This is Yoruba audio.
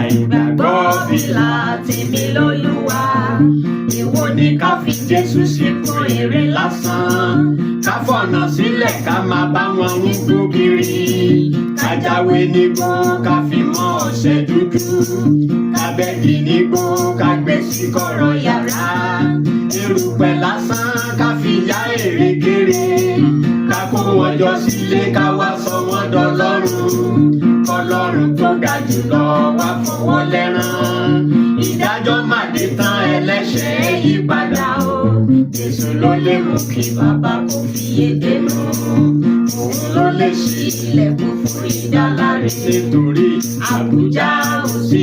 Àìgbàgbọ́ fìlà tèmi lólúwa. Èwo ni ká fi Jésù sípò èrè lásán. Ká fọ̀nà sílẹ̀ ká máa bá wọn ń gbógiri. Ká jáwé nígbó ká fi mọ́ ọṣẹ dúdú. Ká bẹ́ẹ̀dì nígbó ká gbé sí kọ̀rọ̀ yàrá. Erùpẹ̀ lásán ká fi yá èrè kéré. Ká kó wọn jọ sílé ká wá sọ wọ́n dọlọ́run. Ọlọ́run tó ga jùlọ wá fọwọ́ lẹ́rán. Ìdájọ́ máa dé tán ẹlẹ́ṣẹ̀ yí padà o. Jésù ló lè mú kí bàbá kò fi èdè nù. Òun ló lè ṣí ilẹ̀kùn fún ìdáláre. Nítorí Àbújá ò sí.